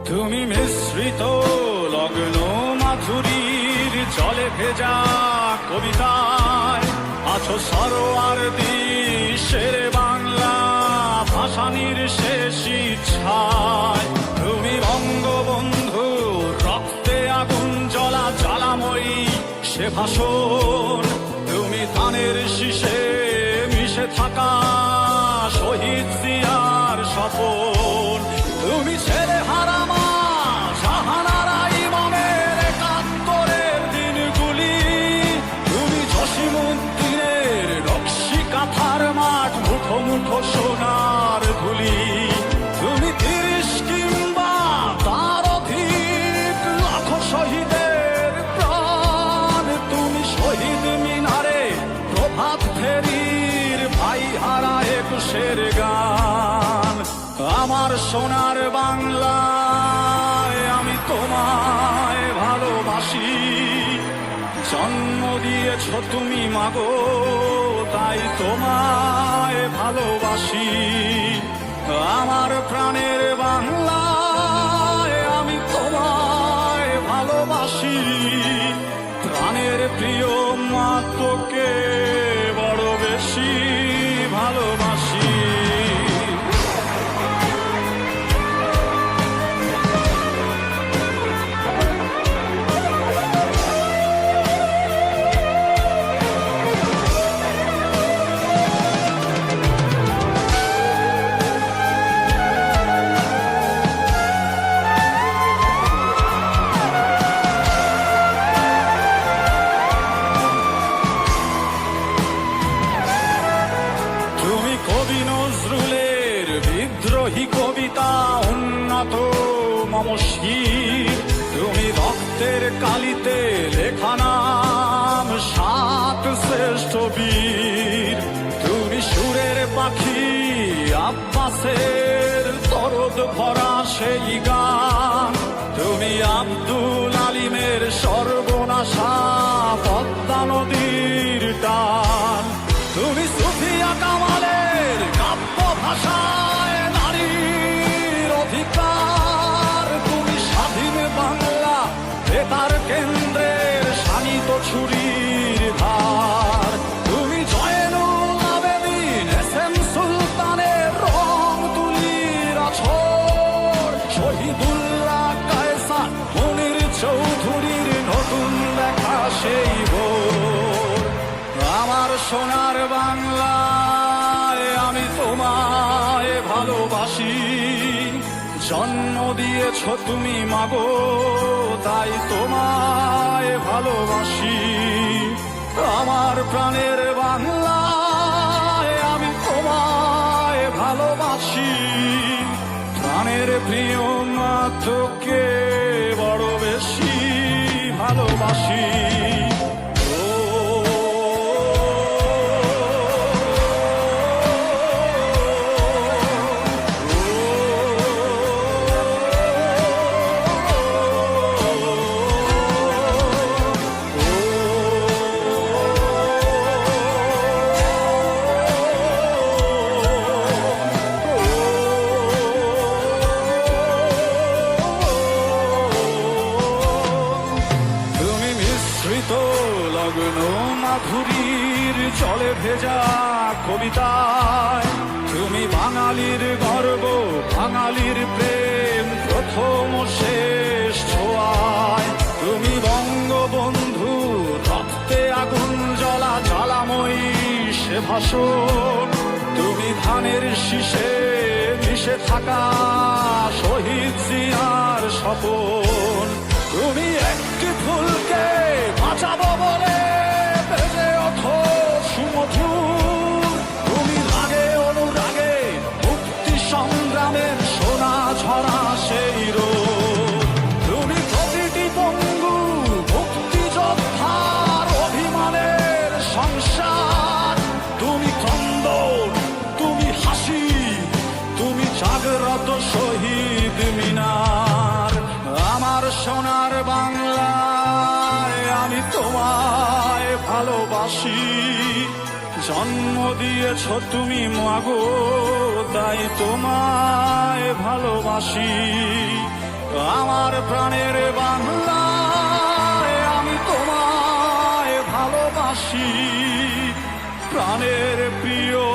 তুমি মিশ্রিত লগ্ন মাধুরীর জলে ভেজা কবিতায় আছো সরোয়ার দিশের বাংলা ভাসানির শেষ ইচ্ছায়। তুমি বঙ্গবন্ধু রক্তে আগুন জ্বলা জ্বালাময়ী সে ভাষণ। তুমি ধানের শীষে মিশে থাকা শহীদ জিয়ার স্বপন। তুমি ছেলে হারা মা জাহানারা ইমামের একাত্তরের দিনগুলি। তুমি জসিমউদ্দিনের নকশি কাঁথার মাঠ মুঠো মুঠো সোনার ধুলি। তুমি ৩০ কিংবা তার অধিক লাখো শহীদের প্রাণ। তুমি শহীদ মিনারে প্রভাত ফেরির ভাই হারা একুশের গান। আমার সোনার বাংলায় আমি তোমায় ভালোবাসি। জন্ম দিয়েছ তুমি মাগো তাই তোমায় ভালোবাসি। আমার প্রাণের বাংলায় আমি তোমায় ভালোবাসি। প্রাণের প্রিয় মা তোকে বড় বেশি ভালোবাসি। কবি নজরুলের বিদ্রোহী কবিতা উন্নত মমশির। তুমি রক্তের কালিতে লেখা নাম ৭ শ্রেষ্ঠ বীর। তুমি সুরের পাখি আব্বাসের দরদ ভরা সেই গান। তুমি আব্দুল আলিমের সর্বনাশা পদ্মা নদীর টান। তুমি সুফিয়া কামালের কাব্য ভাষায় নারীর অধিকার। তুমি স্বাধীন বাংলা বেতার কেন্দ্রের শানিত ছুরির ধার। তুমি জয়নুল আবেদিন এস.এম. সুলতানের রং তুলির আছর। শহীদুল্লাহ কায়সার মুনির চৌধুরীর নতুন লেখা সেই ভোর। আমার সোনার বাংলায় আমি তোমায় ভালোবাসি। জন্ম দিয়েছ তুমি মাগো তাই তোমায় ভালোবাসি। আমার প্রাণের বাংলায় আমি তোমায় ভালোবাসি। প্রাণের প্রিয় মা তোকে বড় বেশি ভালোবাসি। লগ্ন মাধুরীর জলে ভেজা কবিতায় তুমি বাঙালির গর্ব বাঙালির প্রেম প্রথম শেষ ছোঁয়ায়। তুমি বঙ্গবন্ধু রক্তে আগুন জ্বলা জ্বালাময়ী সে ভাষণ। তুমি ধানের শীষে মিশে থাকা শহীদ জিয়ার স্বপন। তুমি একটি ফুলকে বাঁচাবো বলে বেজে ওঠো সুমধুর। তুমি রাগে অনুরাগে মুক্তি সংগ্রামের সোনা ঝরা সেই রোদ। তুমি প্রতিটি পঙ্গু মুক্তিযোদ্ধার অভিমানের সংসার। তুমি ক্রন্দন তুমি হাসি তুমি জাগ্রত শহীদ মিনার। আমার সোনার বাংলায় আমি তোমায় ভালোবাসি। জন্ম দিয়েছ তুমি মাগো তাই তোমায় ভালোবাসি। আমার প্রাণের বাংলা, আমি তোমায় ভালোবাসি, প্রাণের প্রিয়